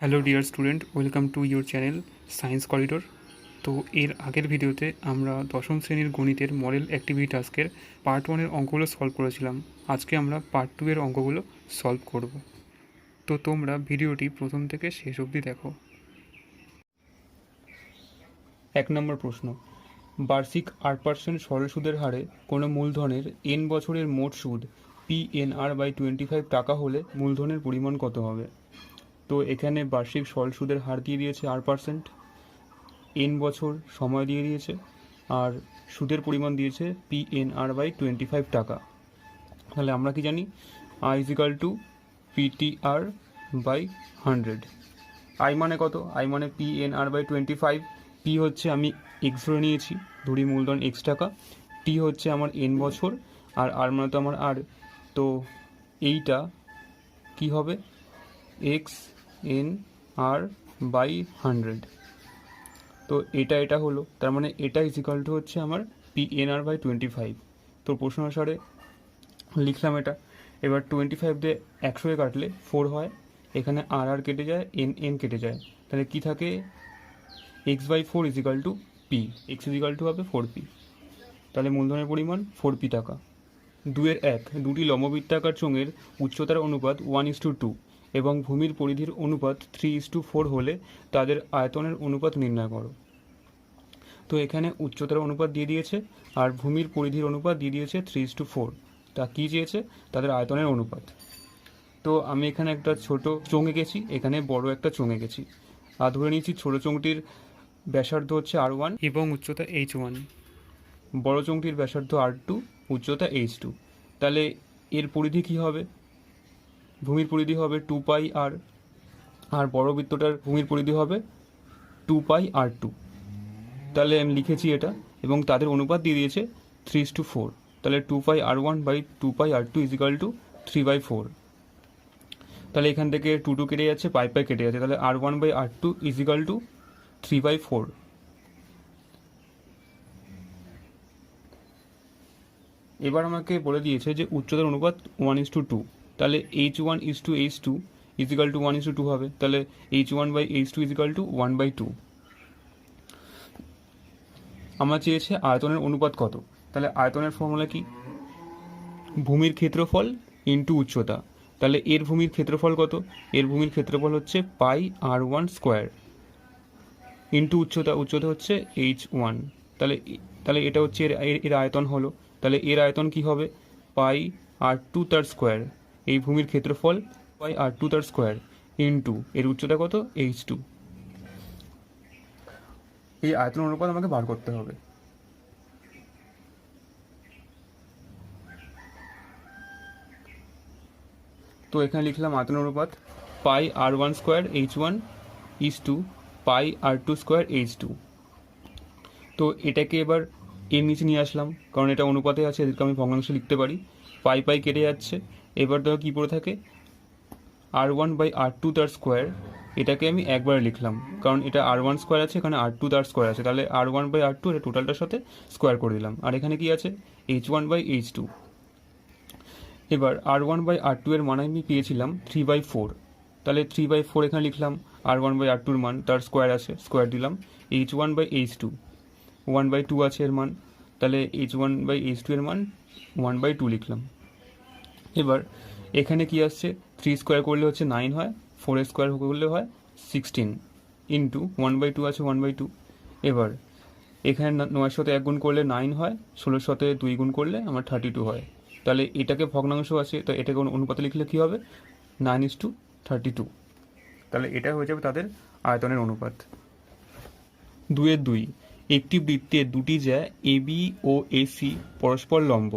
Hello dear student, welcome to your channel science corridor. তো এর আগের ভিডিওতে আমরা দশম শ্রেণীর গণিতের মডেল অ্যাক্টিভিটি টাস্কের পার্ট 1-এর অঙ্কগুলো সলভ করেছিলাম। আজকে আমরা পার্ট 2-এর অঙ্কগুলো সলভ করব। তো তোমরা ভিডিওটি প্রথম থেকে শেষ অবধি দেখো। 1 নম্বর প্রশ্ন, বার্ষিক 8% সরল সুদের হারে কোনো মূলধনের n বছরের মোট সুদ PNR/25 টাকা হলে মূলধনের পরিমাণ কত হবে? তো এখানে বার্ষিক সরল সুদের হার দিয়ে দিয়েছে 8%, n বছর সময় দিয়ে দিয়েছে, আর সুদের পরিমাণ দিয়েছে PNR/25 টাকা। তাহলে আমরা কি জানি? I = PTR/100। I মানে কত? I মানে PNR/25। P হচ্ছে আমি x ধরে নিয়েছি, ধরি মূলধন x টাকা। T হচ্ছে আমার n বছর, আর R মানে তো আমার R। তো এইটা কি হবে? x n R/100। তো এটা হলো, তার মানে এটা = হচ্ছে আমার PNR/25। তো প্রশ্ন অনুসারে লিখলাম এটা। এবার 25 দিয়ে 100 কাটলে 4 হয়, এখানে আর কেটে যায়, n কেটে যায়, তাহলে কি থাকে? x/4 = p, x হবে 4p। তাহলে মূলধনের পরিমাণ 4p টাকা। 2-1, দুটি লম্ববৃত্তাকার চোঙের উচ্চতার অনুপাত 1:2 এবং ভূমির পরিধির অনুপাত 3:4 হলে তাদের আয়তনের অনুপাত নির্ণয় করো। তো এখানে উচ্চতার অনুপাত দিয়ে দিয়েছে আর ভূমির পরিধির অনুপাত দিয়ে দিয়েছে 3:4। তা কী চেয়েছে? তাদের আয়তনের অনুপাত। তো আমি এখানে একটা ছোট চোঙ এঁকেছি, এখানে বড় একটা চোঙ এঁকেছি। আর ধরে নিয়েছি ছোট চোঙটির ব্যাসার্ধ হচ্ছে R1 এবং উচ্চতা H1, বড় চোঙটির ব্যাসার্ধ R2, উচ্চতা H2। তাহলে এর পরিধি কী হবে? ভূমির পরিধি হবে 2πr, আর বড় বৃত্তটার ভূমির পরিধি হবে 2πr2। তাহলে আমি লিখেছি এটা, এবং তাদের অনুপাত দিয়ে দিয়েছে 3:4। তাহলে 2πr1/2πr2 = 3/4। তাহলে এখান থেকে 2 কেটে যাচ্ছে, পাই কেটে যাচ্ছে, তাহলে R1/r2 = 3/4। এবার আমাকে বলে দিয়েছে যে উচ্চতার অনুপাত 1:2, তাহলে H1:H2 = 1:2 হবে। তাহলে H1/H2 = 1/2। আমার চেয়েছে আয়তনের অনুপাত কত। তাহলে আয়তনের ফর্মুলা কি? ভূমির ক্ষেত্রফল ইন্টু উচ্চতা। তাহলে এর ভূমির ক্ষেত্রফল কত? এর ভূমির ক্ষেত্রফল হচ্ছে πr1² ইন্টু উচ্চতা হচ্ছে h1। তাহলে এটা হচ্ছে এর আয়তন হলো। তাহলে এর আয়তন কি হবে? πr2 তার স্কোয়ার, এই ভূমির ক্ষেত্রফল πr2 তার স্কোয়ার ইন্টু এর উচ্চতা কত? h2। এই আয়তন অনুপাত আমাকে বার করতে হবে। তো এখানে লিখলাম আয়তন অনুপাত πr1² h1 = πr2² h2। তো এটাকে এবার এর নিচে নিয়ে আসলাম, কারণ এটা অনুপাতে আছে, এদেরকে আমি ভগ্নাংশে লিখতে পারি। পাই কেটে যাচ্ছে। এবার ধরো কী পড়ে থাকে? R1/r2 তার স্কোয়ার, এটাকে আমি একবারে লিখলাম, কারণ এটা R1² আছে, এখানে R2 তার স্কোয়ার আছে, তাহলে R1/r2 এটা টোটালটার সাথে স্কোয়ার করে দিলাম। আর এখানে কি আছে? H1/H2। এবার R1/r2 এর মান আমি পেয়েছিলাম 3/4, তাহলে 3/4 এখানে লিখলাম। R1/r2 মান তার স্কোয়ার আছে, স্কোয়ার দিলাম। H1/H2 1/2 আছে এর মান, তাহলে H1/H2 এর মান 1/2 লিখলাম। এবার এখানে কি আসছে? 3² করলে হচ্ছে 9 হয়, 4² করলে হয় 16 ইন্টু 1/2 আছে 1/2। এবার এখানে 9-এর সাথে 1 গুণ করলে 9 হয়, 16-এর সাথে 2 গুণ করলে আমার 32 হয়। তাহলে এটাকে ভগ্নাংশ আছে, তো এটাকে অনুপাতে লিখলে কী হবে? 9:32। তাহলে এটা হয়ে যাবে তাদের আয়তনের অনুপাত। 2-2, একটি বৃত্তের দুটি জ্যা AB ও AC পরস্পর লম্ব।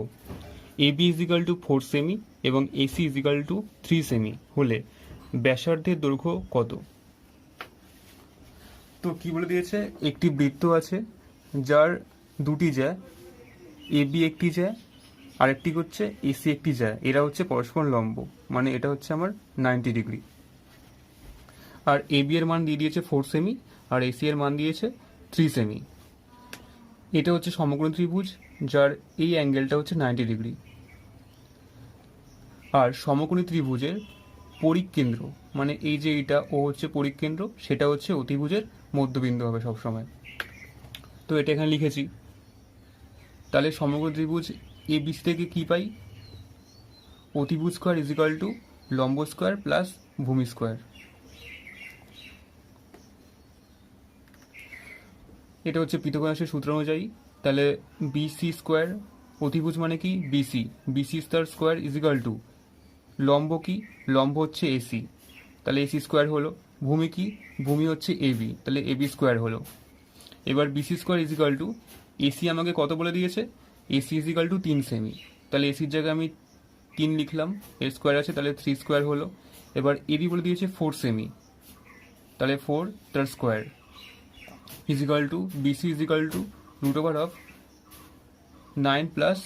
AB = 4 সেমি এবং AC = 3 সেমি হলে ব্যাসার্ধের দৈর্ঘ্য কত? তো কি বলে দিয়েছে? একটি বৃত্ত আছে যার দুটি জ্যা, AB একটি জ্যা, আরেকটি হচ্ছে AC একটি জ্যা, এরা হচ্ছে পরস্পর লম্ব, মানে এটা হচ্ছে আমার 90 ডিগ্রি। আর AB এর মান দিয়ে দিয়েছে 4 সেমি, আর AC এর মান দিয়েছে 3 সেমি। এটা হচ্ছে সমকোণী ত্রিভুজ, যার এই অ্যাঙ্গেলটা হচ্ছে 90 ডিগ্রি। আর সমকোণী ত্রিভুজের পরিকেন্দ্র, মানে এই যে এটা ও হচ্ছে পরিকেন্দ্র, সেটা হচ্ছে অতিভুজের মধ্যবিন্দু হবে সবসময়। তো এটা এখানে লিখেছি। তাহলে সমগ্র ত্রিভুজ এবিসি থেকে কি পাই? অতিভুজ স্কোয়ার ইজ ইকাল টু লম্ব স্কোয়ার প্লাস ভূমি স্কোয়ার। এটা হচ্ছে পিথাগোরাসের সূত্র অনুযায়ী। তাহলে বিসি স্কোয়ার, অতিভুজ মানে কি বিসি, বিসি তার স্কোয়ার ইজ ইকাল টু লম্ব কি, লম্ব হচ্ছে এসি, তাহলে এসি স্কোয়ার হলো। ভূমি কি, ভূমি হচ্ছে এবি, তাহলে এবি স্কোয়ার হলো। এবার BC square is equal to AC আমাকে কত বলে দিয়েছে? এসি ইজ ইকাল টু 3 সেমি, তাহলে এসির জায়গায় আমি 3 লিখলাম, এর স্কোয়ার আছে তাহলে 3 স্কোয়ার হলো। এবার এবি বলে দিয়েছে 4 সেমি, তাহলে 4 তার square is equal to BC is equal to root over of 9 plus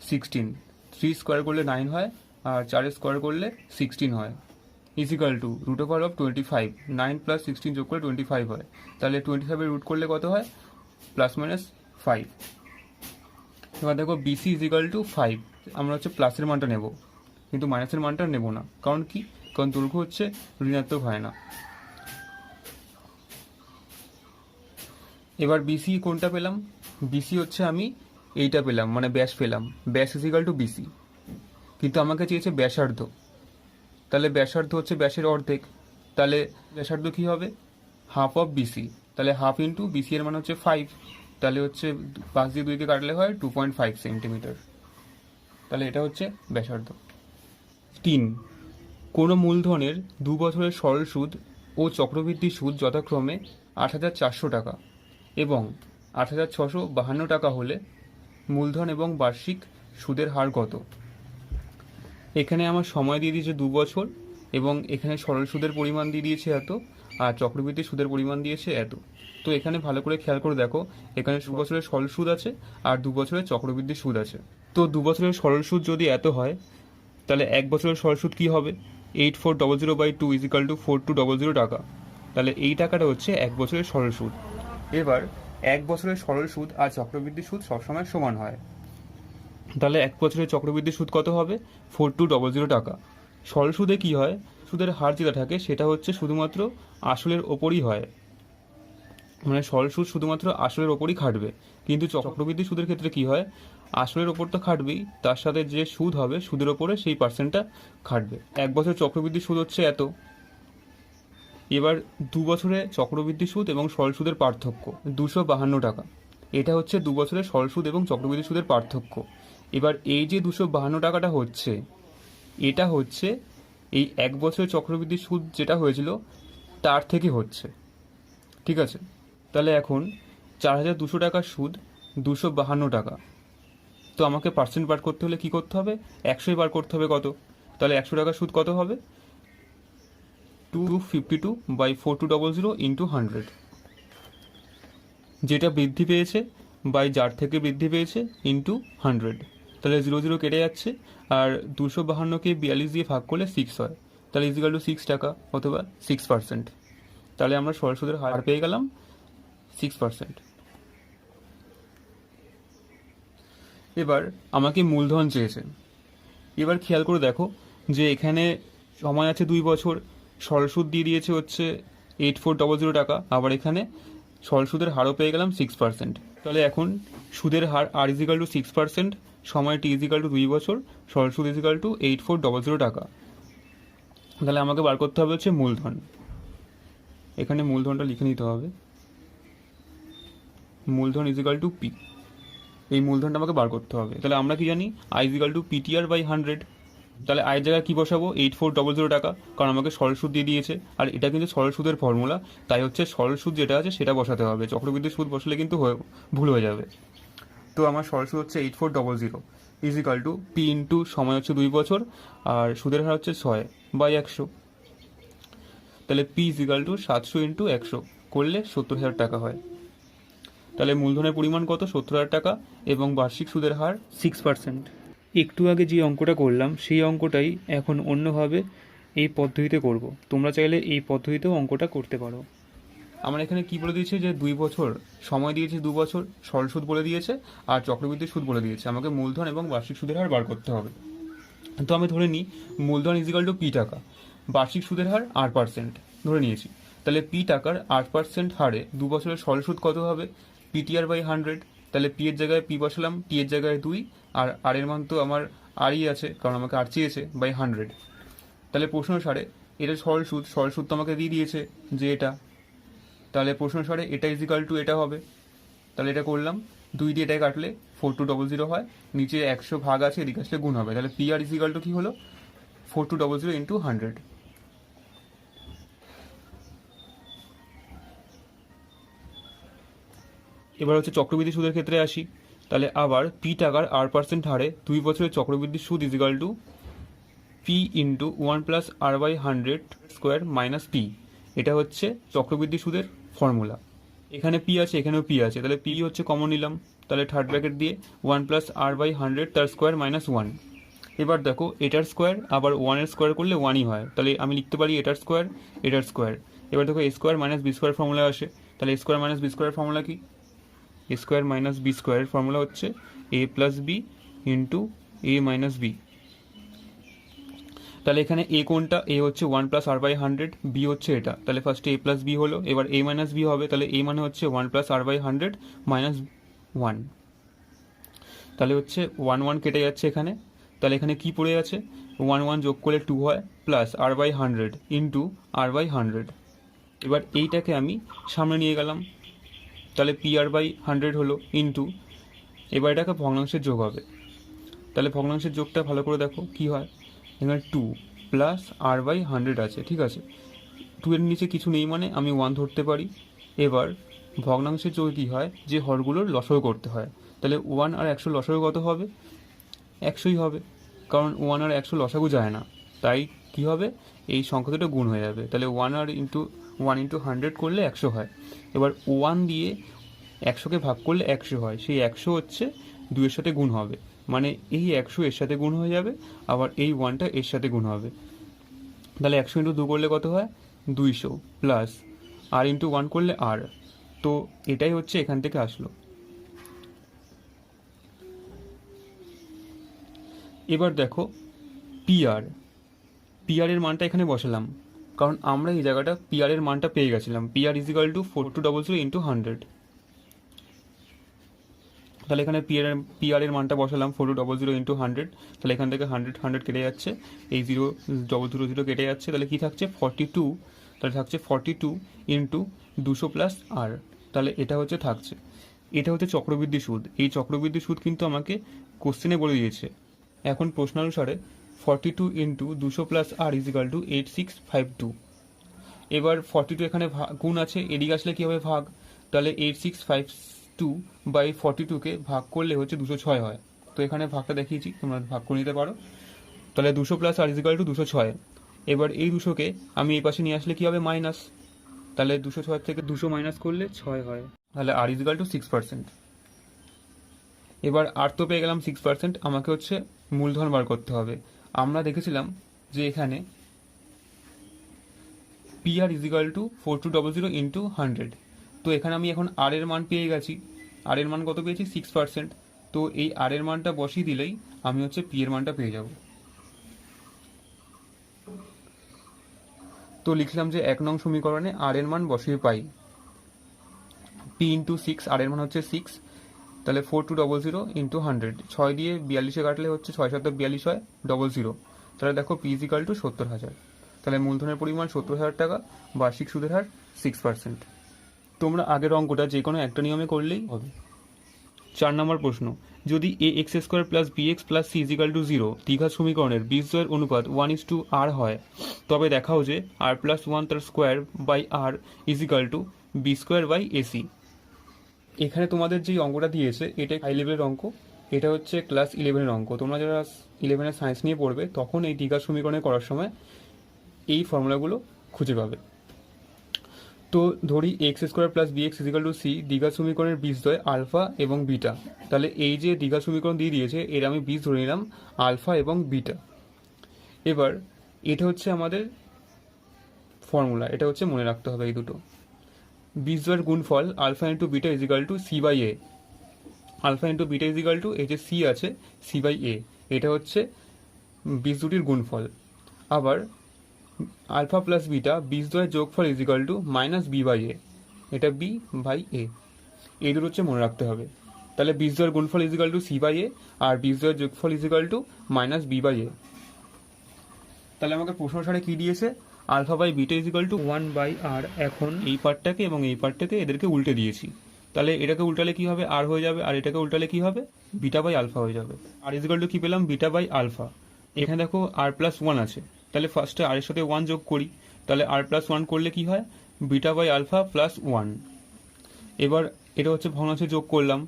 16, 3 square করলে 9 হয় আর 4 স্কোয়ার করলে 16 হয়, is equal to root over of 25, 9 plus 16 যোগ করে 25 হয়, তাহলে 25 রুট করলে কত হয়? Plus minus 5। এবার দেখো বিসি ইজ ইকাল টু 5, আমরা হচ্ছে প্লাসের মানটা নেব কিন্তু মাইনাসের মানটা নেব না, কারণ কি, কারণ দৈর্ঘ্য হচ্ছে ঋণাত্মক হয় না। এবার বিসি কোনটা পেলাম? বিসি হচ্ছে আমি এইটা পেলাম, মানে ব্যাস পেলাম, ব্যাস ইজ ইকাল টু বিসি, কিন্তু আমাকে চেয়েছে ব্যাসার্ধ, তাহলে ব্যাসার্ধ হচ্ছে ব্যাসের অর্ধেক, তাহলে ব্যাসার্ধ কী হবে? হাফ অফ বিসি, তাহলে হাফ ইন্টু বিসি এর মানে হচ্ছে 5, তাহলে হচ্ছে 5 দিয়ে 2কে কাটলে হয় 2.5 সেন্টিমিটার, তাহলে এটা হচ্ছে ব্যাসার্ধ। 3, কোনো মূলধনের 2 বছরের সরল সুদ ও চক্রবৃদ্ধি সুদ যথাক্রমে 8,400 টাকা এবং 8,652 টাকা হলে মূলধন এবং বার্ষিক সুদের হার কত? এখানে আমার সময় দিয়ে দিয়েছে 2 বছর এবং এখানে সরল সুদের পরিমাণ দিয়ে দিয়েছে এত আর চক্রবৃদ্ধি সুদের পরিমাণ দিয়েছে এত। তো এখানে ভালো করে খেয়াল করে দেখো, এখানে 2 বছরের সরল সুদ আছে আর 2 বছরের চক্রবৃদ্ধি সুদ আছে। তো 2 বছরের সরল সুদ যদি এত হয় তাহলে 1 বছরের সরল সুদ কী হবে? 8400/2 ইজ ইকাল টু 4200 টাকা, তাহলে এই টাকাটা হচ্ছে 1 বছরের সরল সুদ। এবার 1 বছরের সরল সুদ আর চক্রবৃদ্ধি সুদ সবসময় সমান হয়, তাহলে 1 বছরের চক্রবৃদ্ধি সুদ কত হবে? 4200 টাকা। সরল সুদে কী হয়? সুদের হার যেটা থাকে সেটা হচ্ছে শুধুমাত্র আসলের ওপরই হয়, মানে সরল সুদ শুধুমাত্র আসলের ওপরই খাটবে, কিন্তু চক্রবৃদ্ধি সুদের ক্ষেত্রে কি হয়? আসলের ওপর তো খাটবেই, তার সাথে যে সুদ হবে সুদের ওপরে সেই পার্সেন্টটা খাটবে। 1 বছর চক্রবৃদ্ধি সুদ হচ্ছে এত। এবার 2 বছরে চক্রবৃদ্ধি সুদ এবং সরল সুদের পার্থক্য 252 টাকা, এটা হচ্ছে 2 বছরের সরল সুদ এবং চক্রবৃদ্ধি সুদের পার্থক্য। এবার এই যে 252 টাকাটা হচ্ছে, এটা হচ্ছে এই 1 বছরের চক্রবৃদ্ধি সুদ যেটা হয়েছিল তার থেকে হচ্ছে, ঠিক আছে? তাহলে এখন 4,200 টাকার সুদ 252 টাকা, তো আমাকে পার্সেন্ট বার করতে হলে কী করতে হবে? 100 বার করতে হবে। কত? তাহলে 100 টাকার সুদ কত হবে? 252/4200 ইন্টু 100, যেটা বৃদ্ধি পেয়েছে বাই যার থেকে বৃদ্ধি পেয়েছে ইন্টু 100, তাহলে 0 কেটে যাচ্ছে আর 252কে 42 দিয়ে ভাগ করলে 6 হয়, তাহলে ইজিক্যাল টু 6 টাকা অথবা 6%, তাহলে আমরা সরল সুদের হার পেয়ে গেলাম 6%। এবার আমাকে মূলধন চেয়েছে। এবার খেয়াল করে দেখো যে এখানে সময় আছে 2 বছর, সরল সুদ দিয়ে দিয়েছে হচ্ছে 8400 টাকা, আবার এখানে সরল সুদের হারও পেয়ে গেলাম 6%। তাহলে এখন সুদের হার আর ইজিক্যাল টু 6%, সময় টি ইজিক্যাল টু 2 বছর, সরল সুদ ইজিক্যাল টু 8400 টাকা। তাহলে আমাকে বার করতে হবে হচ্ছে মূলধন। এখানে মূলধনটা লিখে নিতে হবে, মূলধন ইজিক্যাল টু পি, এই মূলধনটা আমাকে বার করতে হবে। তাহলে আমরা কি জানি? আই ইজিক্যাল টু PTR/100, তাহলে আয়ের জায়গায় কী বসাবো? 8400 টাকা, কারণ আমাকে সরল সুদ দিয়ে দিয়েছে আর এটা কিন্তু সরল সুদের ফর্মুলা, তাই হচ্ছে সরল সুদ যেটা আছে সেটা বসাতে হবে, চক্রবৃদ্ধি সুদ বসলে কিন্তু ভুল হয়ে যাবে। তো আমার সরল সুদ হচ্ছে 8400 ইজিক্যাল টু পি ইন্টু সময় হচ্ছে 2 বছর আর সুদের হার হচ্ছে 6/100, তাহলে পি ইজিক্যাল টু 700 ইন্টু 100 করলে 70,000 টাকা হয়। তাহলে মূলধনের পরিমাণ কত? 70,000 টাকা এবং বার্ষিক সুদের হার 6%। একটু আগে যে অঙ্কটা করলাম সেই অঙ্কটাই এখন অন্যভাবে এই পদ্ধতিতে করব। তোমরা চাইলে এই পদ্ধতিতেও অঙ্কটা করতে পারো। আমার এখানে কি বলে দিয়েছে যে 2 বছর সময় দিয়েছে, 2 বছর সরল সুদ বলে দিয়েছে আর চক্রবৃদ্ধি সুদ বলে দিয়েছে, আমাকে মূলধন এবং বার্ষিক সুদের হার বার করতে হবে। তো আমি ধরে নিই মূলধন ইজিক্যাল টু পি টাকা, বার্ষিক সুদের হার 8% ধরে নিয়েছি। তাহলে পি টাকার 8% হারে 2 বছরের সরল সুদ কত হবে? PTR by 100। তাহলে পি এর জায়গায় পি বসালাম, টি এর জায়গায় 2, আর আর এর মান তো আমার আরই আছে কারণ আমাকে আর চেয়েছে, বাই 100। তাহলে প্রশ্ন সারে এটা সরল সুদ তো আমাকে দিয়ে দিয়েছে যে এটা, তাহলে প্রশ্ন সারে এটা ইজিক্যাল টু এটা হবে। তাহলে এটা করলাম, 2 দিয়ে এটাই কাটলে 4200 হয়, নিচে 100 ভাগ আছে, এদিকে আসলে গুণ হবে। তাহলে পি আর ইজিক্যাল টু কী হলো? 4200 ইন্টু 100। এবার হচ্ছে চক্রবৃদ্ধি সুদের ক্ষেত্রে আসি। তাহলে আবার পি টাকার 8% হারে 2 বছরের চক্রবৃদ্ধি সুদ equal to P into 1 plus R by 100 square minus P. এটা হচ্ছে চক্রবৃদ্ধি সুদের ফর্মুলা। এখানে পি আছে, এখানেও পি আছে, তাহলে পি হচ্ছে কমন নিলাম, তাহলে থার্ড ব্র্যাকেট দিয়ে 1 প্লাস আর বাই 100 তার স্কোয়ার মাইনাস 1। এবার দেখো এটার স্কোয়ার আবার 1-এর স্কোয়ার করলে 1ই হয়, তাহলে আমি লিখতে পারি এটার স্কোয়ার এটার স্কোয়ার। এবার দেখো A square minus B square formula আসে, তাহলে A square minus B square formula কি? এ স্কোয়ার মাইনাস বি স্কোয়ারের ফর্মুলা হচ্ছে A plus B into A minus B. তাহলে এখানে এ কোনটা? এ হচ্ছে 1 প্লাস আর বাই 100, বি হচ্ছে এটা, তাহলে ফার্স্টে এ প্লাস বি হলো, এবার এ মাইনাস বি হবে, তাহলে এ মানে হচ্ছে 1 প্লাস আর বাই 100 মাইনাস 1। তাহলে হচ্ছে 1 কেটে যাচ্ছে এখানে, তাহলে এখানে কি পড়ে আছে? 1 যোগ করলে 2 হয়, plus R by 100 into R by 100। এবার এইটাকে আমি সামনে নিয়ে গেলাম, তাহলে পি আর বাই 100 হলো ইন্টু, এবার এটাকে ভগ্নাংশের যোগ হবে। তাহলে ভগ্নাংশের যোগটা ভালো করে দেখো কি হয়, এখানে 2 প্লাস আর বাই 100 আছে, ঠিক আছে। 2 এর নিচে কিছু নেই মানে আমি 1 ধরতে পারি। এবার ভগ্নাংশের যোগ কী হয়, যে হরগুলোর লসাগু করতে হয়। তাহলে 1 আর 100 লসাগু কত হবে? 100ই হবে, কারণ 1 আর 100 লসাগু যায় না, তাই কি হবে, এই সংখ্যা দুটো গুণ হয়ে যাবে। তাহলে 1 ইন্টু 100 করলে 100 হয়। এবার 1 দিয়ে 100কে ভাগ করলে 100 হয়, সেই 100 হচ্ছে 2-এর সাথে গুণ হবে, মানে এই 100 এর সাথে গুণ হয়ে যাবে, আবার এই 1টা এর সাথে গুণ হবে। তাহলে 100 ইন্টু 2 করলে কত হয়? 200, প্লাস আর ইন্টু 1 করলে আর। তো এটাই হচ্ছে এখান থেকে আসলো। এবার দেখো পিআর এর মানটা এখানে বসালাম, কারণ আমরা এই জায়গাটা পিআর এর মানটা পেয়ে গেছিলাম। PR equal to 4200 into 100। তাহলে এখানে পিআর এর মানটা বসালাম 4200 ইন্টু 100। তাহলে এখান থেকে 100 কেটে যাচ্ছে, এই 0 কেটে যাচ্ছে, তাহলে কি থাকছে? 42। তাহলে থাকছে 42 ইন্টু 200 প্লাস আর, তাহলে এটা হচ্ছে থাকছে। এটা হচ্ছে চক্রবৃদ্ধি সুদ। এই চক্রবৃদ্ধি সুদ কিন্তু আমাকে কোশ্চেনে বলে দিয়েছে। এখন প্রশ্নানুসারে 42 ইন্টু 200 প্লাস আর ইজিক্যাল টু 8652। এবার 42 এখানে গুণ আছে, এদিকে আসলে কী হবে? ভাগ। তাহলে 8652 বাই 42কে ভাগ করলে হচ্ছে 206 হয়। তো এখানে ভাগটা দেখিয়েছি, তোমরা ভাগ করে নিতে পারো। তাহলে 200 প্লাস আর ইজিক্যাল টু 206। এবার এই 200কে আমি এই পাশে নিয়ে আসলে কী হবে? মাইনাস। তাহলে 206 থেকে 200 মাইনাস করলে 6 হয়, তাহলে আর ইজিক্যাল টু 6%। এবার আর তো পেয়ে গেলাম 6%, আমাকে হচ্ছে মূলধন বার করতে হবে। আমরা দেখেছিলাম যে এখানে P R equal to 4200 into 100। তো এখানে আমি এখন আর এর মান পেয়ে গেছি। আর এর মান কত পেয়েছি? 6%। তো এই আর এর মানটা বসিয়ে দিলেই আমি হচ্ছে পি এর মানটা পেয়ে যাব। তো লিখলাম যে 1 নং সমীকরণে আর এর মান বসিয়ে পাই পি ইন্টু 6, আর এর মান হচ্ছে 6। তাহলে 4200 ইন্টু 100, 6 দিয়ে 42-এ কাটলে হচ্ছে 6-7 42 হয়, 00। তাহলে দেখো পি ইজিক্যাল টু 70,000। তাহলে মূলধনের পরিমাণ 70,000 টাকা, বার্ষিক সুদের হার 6%। তোমরা আগের অঙ্কটা যে কোনো একটা নিয়মে করলেই হবে। 4 নম্বর প্রশ্ন, যদি A X square plus B X plus C is equal to 0 দ্বিঘাত সমীকরণের বীজদ্বয়ের অনুপাত 1:r হয়, তবে দেখাও যে r প্লাস 1 তার square by R equal to B square by AC. এখানে তোমাদের যে অঙ্কটা দিয়েছে এটা হাই লেভেলের অঙ্ক, এটা হচ্ছে ক্লাস 11-এর অঙ্ক। তোমরা যারা 11-এর সায়েন্স নিয়ে পড়বে তখন এই দ্বিঘাত সমীকরণে করার সময় এই ফর্মুলাগুলো খুঁজে পাবে। তো ধরি X square plus B X equal to C দ্বিঘাত সমীকরণের বীজদ্বয় আলফা এবং বিটা। তাহলে এই যে দ্বিঘাত সমীকরণ দিয়ে দিয়েছে এর আমি বীজ ধরে নিলাম আলফা এবং বিটা। এবার এটা হচ্ছে আমাদের ফর্মুলা, এটা হচ্ছে মনে রাখতে হবে এই দুটো। বীজদ্বয়ের গুণফল alpha into beta equal to C by A. Alpha into beta equal to এই যে সি আছে সি বাই এ, এটা হচ্ছে বীজ দুটির গুণফল। আবার আলফা প্লাস বিটা বীজদ্বয়ের যোগফল is equal to minus B by A, এটা বি বাই এ, এই দুটো হচ্ছে মনে রাখতে হবে। তাহলে বীজদ্বয়ের গুণফল is equal to C by A আর বীজদ্বয়ের যোগফল is equal to minus B by A. তাহলে আমাকে প্রশ্ন সারে কি দিয়েছে, alpha by beta is equal to 1/r। এখন এই পার্টটাকে এবং এই পার্টটাকে এদেরকে উল্টে দিয়েছি, তাহলে এটাকে উল্টালে কি হবে, আর হয়ে যাবে, আর এটাকে উল্টালে কি হবে, বিটা বাই আলফা হয়ে যাবে। আর ইজ ইকাল টু কি পেলাম, বিটা বাই আলফা। এখানে দেখো আর প্লাস 1 আছে, তাহলে ফার্স্টে আর এর সাথে 1 যোগ করি, তাহলে আর প্লাস 1 করলে কি হয়, বিটা বাই আলফা প্লাস 1। এবার এটা হচ্ছে ভগ্নাংশে যোগ করলাম,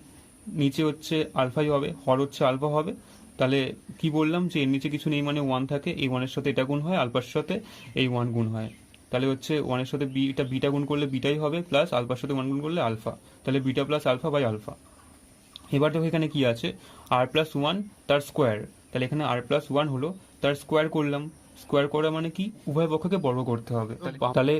নিচে হচ্ছে আলফাই হবে, হর হচ্ছে আলফা হবে। তাহলে কি বললাম যে এর নিচে কিছু নেই মানে 1 থাকে, এই 1-এর সাথে এটা গুণ হয়, আলফার সাথে এই 1 গুণ হয়। তাহলে হচ্ছে 1-এর সাথে বিটা গুণ করলে বিটাই হবে, প্লাস আলফার সাথে 1 গুণ করলে আলফা, তাহলে beta plus alpha by alpha. এবার দেখো এখানে কি আছে, আর প্লাস 1 তার স্কোয়ার, তাহলে এখানে আর প্লাস 1 হলো, তার স্কোয়ার করলাম, স্কোয়ার করা মানে কি, উভয় পক্ষকে বর্গ করতে হবে। তাহলে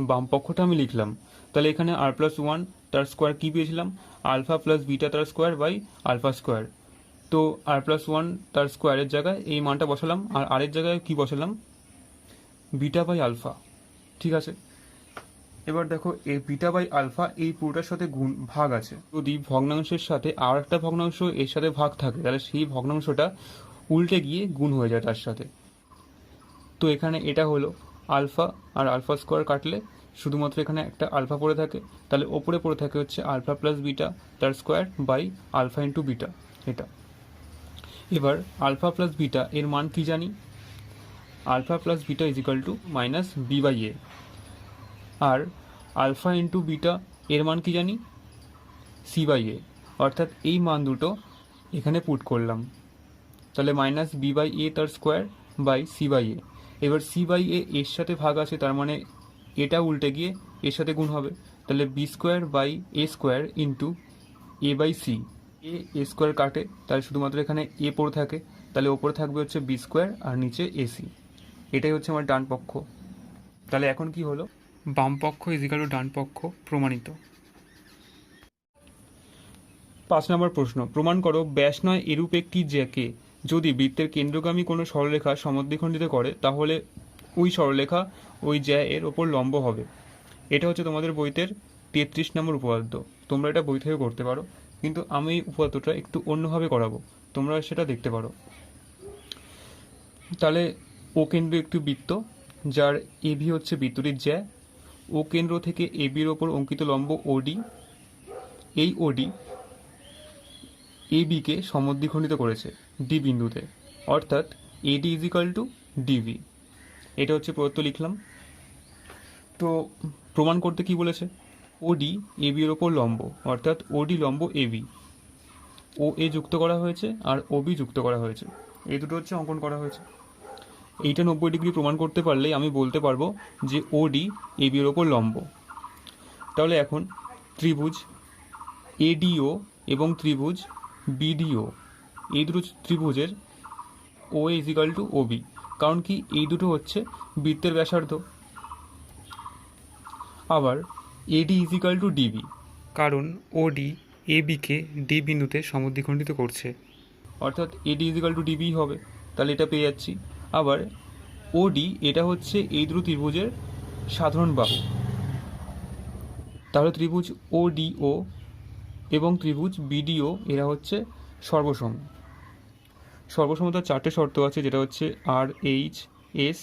বাম পক্ষটা আমি লিখলাম, তাহলে এখানে আর প্লাস 1 তার স্কোয়ার কি পেয়েছিলাম, আলফা প্লাস বিটা তার স্কোয়ার বাই আলফা স্কোয়ার। তো আর প্লাস 1 তার স্কোয়ারের জায়গায় এই মানটা বসালাম, আর আরের জায়গায় কি বসালাম, বিটা বাই আলফা। ঠিক আছে, এবার দেখো এই বিটা বাই আলফা এই পুরোটার সাথে গুণ ভাগ আছে, যদি ভগ্নাংশের সাথে আর একটা ভগ্নাংশ এর সাথে ভাগ থাকে তাহলে সেই ভগ্নাংশটা উল্টে গিয়ে গুণ হয়ে যায় তার সাথে। তো এখানে এটা হলো আলফা, আর আলফা স্কোয়ার কাটলে শুধুমাত্র এখানে একটা আলফা পড়ে থাকে, তাহলে ওপরে পড়ে থাকে হচ্ছে আলফা প্লাস বিটা তার square by alpha into beta, এটা। এবার আলফা প্লাস বিটা এর মান কি জানি, alpha plus beta is equal to minus B by A, আর আলফা ইন্টু বিটা এর মান কি জানি, সি বাই এ, অর্থাৎ এই মান দুটো এখানে পুট করলাম, তাহলে মাইনাস বি বাই এ তার স্কোয়ার বাই সি বাই এ। এবার সি বাই এ এর সাথে ভাগ আছে, তার মানে এটা উল্টে গিয়ে এর সাথে গুণ হবে, তাহলে B square by A square into A by C. A square কাটে, তাহলে শুধুমাত্র এখানে এ পড়ে থাকে, তাহলে ওপরে থাকবে হচ্ছে বি স্কোয়ার আর নিচে এসি। এটাই হচ্ছে আমার ডান পক্ষ। তাহলে এখন কি হলো, বাম পক্ষ ইজিক্যাল টু ডান পক্ষ প্রমাণিত। 5 নম্বর প্রশ্ন, প্রমাণ করো ব্যাস নয় এরূপ একটি জ্যাকে যদি বৃত্তের কেন্দ্রগামী কোনো সরলরেখা সমদ্বিখণ্ডিত করে তাহলে ওই সরলরেখা ওই জ্যা এর ওপর লম্ব হবে। এটা হচ্ছে তোমাদের বইতের 33 নম্বর উপপাদ্য। তোমরা এটা বই থেকে করতে পারো, কিন্তু আমি এই উপপাদ্যটা একটু অন্যভাবে করাবো, তোমরা সেটা দেখতে পারো। তাহলে ও কেন্দ্র একটি বৃত্ত, যার এবি হচ্ছে বৃত্তটির জ্যা। ও কেন্দ্র থেকে এবির ওপর অঙ্কিত লম্ব ওডি, এই ওডি এবিকে সমদ্বিখণ্ডিত করেছে ডি বিন্দুতে, অর্থাৎ এডি ইজ ইকাল টু ডিবি। এটা হচ্ছে প্রদত্ত লিখলাম। তো প্রমাণ করতে কি বলেছে, ওডি এবি এর ওপর লম্ব, অর্থাৎ ওডি লম্ব এবি, ও এ যুক্ত করা হয়েছে আর ওবি যুক্ত করা হয়েছে, এই দুটো হচ্ছে অঙ্কন করা হয়েছে। এইটা 90 ডিগ্রি প্রমাণ করতে পারলেই আমি বলতে পারবো যে ওডি এবি এর ওপর লম্ব। তাহলে এখন ত্রিভুজ এডিও এবং ত্রিভুজ বিডিও, এই দুটো ত্রিভুজের ও ইজ ইকাল টু ওবি, কারণ কি এই দুটো হচ্ছে বৃত্তের ব্যাসার্ধ। আবার এডি ইজ ইকাল টু ডিবি, কারণ ওডি এবিকে ডি বিন্দুতে সমদ্বিখণ্ডিত করছে, অর্থাৎ এডি ইজ ইকাল টু ডিবি হবে, তাহলে এটা পেয়ে যাচ্ছি। আবার ওডি এটা হচ্ছে এই দুটো ত্রিভুজের সাধারণ বাহু, তাহলে ত্রিভুজ ওডিও এবং ত্রিভুজ বিডিও এরা হচ্ছে সর্বসম। সর্বসমতার 4টে শর্ত আছে, যেটা হচ্ছে R H S,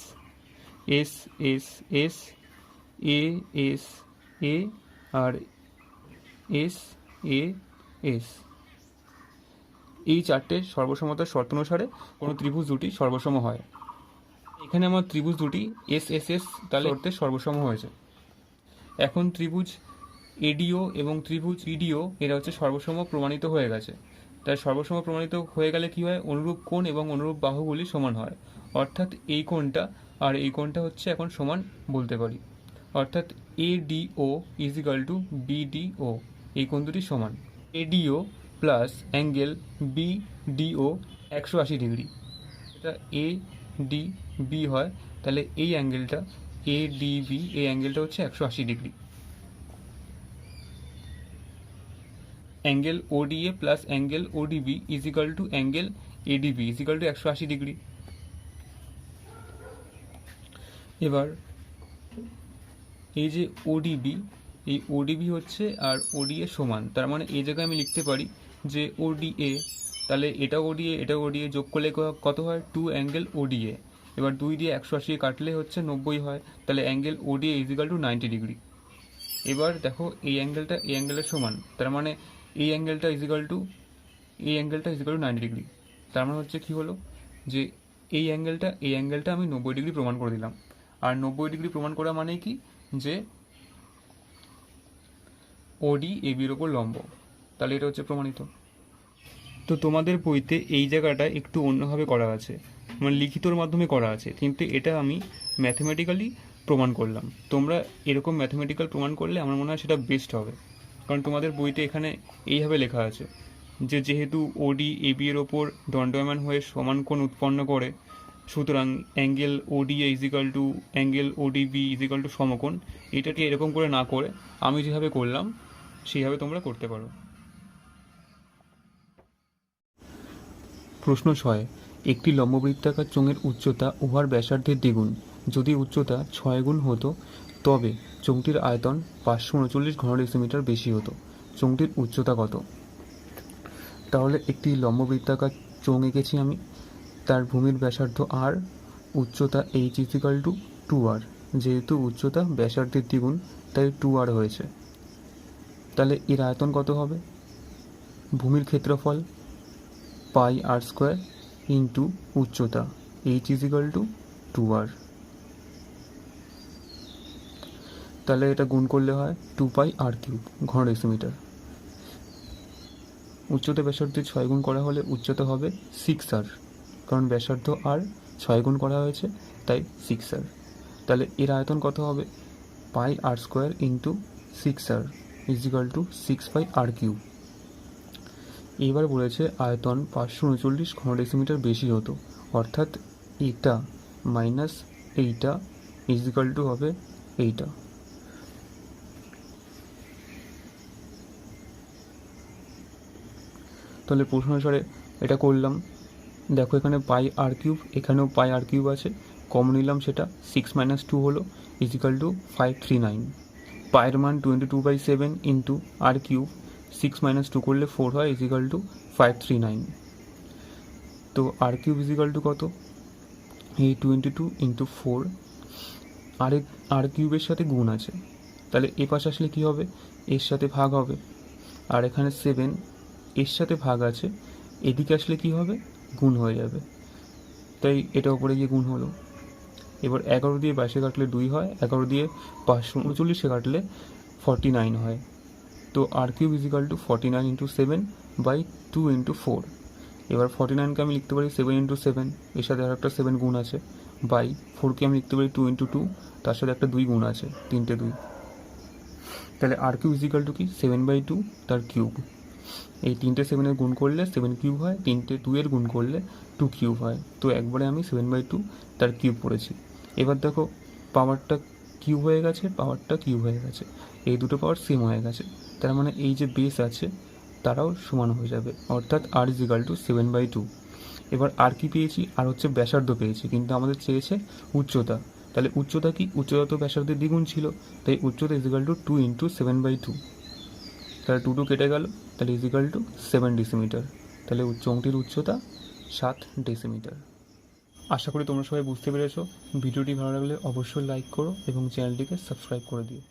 S S S, A S A, আর এস এ এস। এই 4টে সর্বসমতার শর্ত অনুসারে কোনো ত্রিভুজ দুটি সর্বসম হয়। এখানে আমার ত্রিভুজ দুটি এস এস এস তাহলে সর্বসম হয়েছে। এখন ত্রিভুজ এডিও এবং ত্রিভুজ বিডিও এরা হচ্ছে সর্বসম প্রমাণিত হয়ে গেছে। তাই সর্বসম প্রমাণিত হয়ে গেলে কি হয়, অনুরূপ কোণ এবং অনুরূপ বাহুগুলি সমান হয়, অর্থাৎ এই কোণটা আর এই কোণটা হচ্ছে এখন সমান বলতে পারি, অর্থাৎ ADO is equal two BDO, এই কোণ দুটি সমান। ADO plus angle BDO 180 degree, এটা এ ডি বি হয়, তাহলে এই অ্যাঙ্গেলটা এডিবি, এই অ্যাঙ্গেলটা হচ্ছে 180 degree. Angle ODA plus angle ODB is equal to angle ADB is equal to 180 degree. এবার এই যে ওডিবি, এই ওডিবি হচ্ছে আর ওডিএ সমান, তার মানে এই জায়গায় আমি লিখতে পারি যে ওডিএ, তাহলে এটা ওডিএ এটা ওডিএ যোগ করলে কত হয়, 2 অ্যাঙ্গেল ওডিএ। এবার 2 দিয়ে 180 কাটলে হচ্ছে 90 হয়, তাহলে angle ODA is equal to 90 degree. এবার দেখো এই অ্যাঙ্গেলটা এই অ্যাঙ্গেলের সমান, তার মানে এই অ্যাঙ্গেলটা ইজিক্যাল টু 90 ডিগ্রি। তার মানে হচ্ছে কী হলো, যে এই অ্যাঙ্গেলটা আমি 90 ডিগ্রি প্রমাণ করে দিলাম। আর 90 ডিগ্রি প্রমাণ করা মানে কি, যে ওডি এবির ওপর লম্ব, তাহলে এটা হচ্ছে প্রমাণিত। তো তোমাদের বইতে এই জায়গাটা একটু অন্যভাবে করা আছে, মানে লিখিতর মাধ্যমে করা আছে, কিন্তু এটা আমি ম্যাথমেটিক্যালি প্রমাণ করলাম। তোমরা এরকম ম্যাথমেটিক্যাল প্রমাণ করলে আমার মনে হয় সেটা বেস্ট হবে, কারণ তোমাদের বইতে এখানে এইভাবে লেখা আছে যে যেহেতু ওডি এবি এর ওপর দণ্ডায়মান হয়ে সমান কোণ উৎপন্ন করে, সুতরাং angle ODA is equal to angle ODB is equal to সমকোণ। এটাকে এরকম করে না করে আমি যেভাবে করলাম সেইভাবে তোমরা করতে পারো। প্রশ্ন 6, একটি লম্ববৃত্তাকার চোঙের উচ্চতা উহার ব্যাসার্ধের দ্বিগুণ। যদি উচ্চতা 6 গুণ হতো তবে চোঙটির আয়তন 539 ঘনডেসিমিটার বেশি হতো। চোঙটির উচ্চতা কত? তাহলে একটি লম্ববৃত্তাকার চোঙ এঁকেছি আমি, তার ভূমির ব্যাসার্ধ আর, উচ্চতা এইচ ইজিক্যাল টু 2r। যেহেতু উচ্চতা ব্যাসার্ধের দ্বিগুণ তাই 2r হয়েছে। তাহলে এর আয়তন কত হবে? ভূমির ক্ষেত্রফল পাই আর স্কোয়ার ইন্টু উচ্চতা এইচ ইজিক্যাল টু 2r। তাহলে এটা গুণ করলে হয় 2πr³ ঘনডেসিমিটার। উচ্চতা ব্যাসার্ধে 6 গুণ করা হলে উচ্চতা হবে 6r, কারণ ব্যাসার্ধ আর 6 গুণ করা হয়েছে তাই 6r। তাহলে এর আয়তন কত হবে? πr² into 6r is equal two 6πr³। এবার বলেছে আয়তন 539 ঘনডেসিমিটার বেশি হতো, অর্থাৎ এটা মাইনাস এইটা ইজিক্যাল টু হবে এইটা। তাহলে প্রশ্ন অনুসারে এটা করলাম। দেখো এখানে πr³, এখানেও πr³ আছে, কম নিলাম, সেটা 6 - 2 হলো ইজিক্যাল টু 539। পায়ের মান 22/7 ইন্টু r³, 6 - 2 করলে 4 হয় ইজিক্যাল টু 539। তো r³ ইজিক্যাল টু কত? এই 22 ইন্টু 4, r³ সাথে গুণ আছে, তাহলে এ পাশে আসলে কী হবে, এর সাথে ভাগ হবে। আর এখানে 7 এর সাথে ভাগ আছে, এদিকে আসলে কি হবে, গুণ হয়ে যাবে, তাই এটা উপরে গিয়ে গুণ হলো। এবার 11 দিয়ে 22 কাটলে 2 হয়, 11 দিয়ে 539 কাটলে 49 হয়। তো r³ is equal two 49 into 7/2 into 4। এবার 49কে আমি লিখতে পারি 7 ইন্টু 7, এর সাথে আর একটা 7 গুণ আছে, বাই 4কে আমি লিখতে পারি 2 ইন্টু 2, তার সাথে একটা 2 গুণ আছে, 3টে 2। তাহলে r³ ইজিক্যাল টু কি, 7/2 তার কিউব। এই 3টে 7-এর গুণ করলে 7³ হয়, 3টে 2-এর গুণ করলে 2³ হয়। তো একবারে আমি 7/2 তার কিউব করেছি। এবার দেখো পাওয়ারটা কিউব হয়ে গেছে, পাওয়ারটা কিউব হয়ে গেছে, এই দুটো পাওয়ার সেম হয়ে গেছে, তার মানে এই যে বেস আছে তারাও সমান হয়ে যাবে, অর্থাৎ r ইজিক্যাল টু 7/2। এবার আর কি পেয়েছি, আর হচ্ছে ব্যাসার্ধ পেয়েছি, কিন্তু আমাদের চেয়েছে উচ্চতা। তাহলে উচ্চতা কি, উচ্চতা তো ব্যাসার্ধের দ্বিগুণ ছিল, তাই উচ্চতা ইজিক্যাল টু 2 ইন্টু 7/2। তাহলে 2 কেটে গেল, তাহলে ইজিক্যাল টু 7 ডেসিমিটার। তাহলে চোঙটির উচ্চতা 7 ডেসিমিটার। আশা করি তোমরা সবাই বুঝতে পেরেছো। ভিডিওটি ভালো লাগলে অবশ্যই লাইক করো এবং চ্যানেলটিকে সাবস্ক্রাইব করে দিও।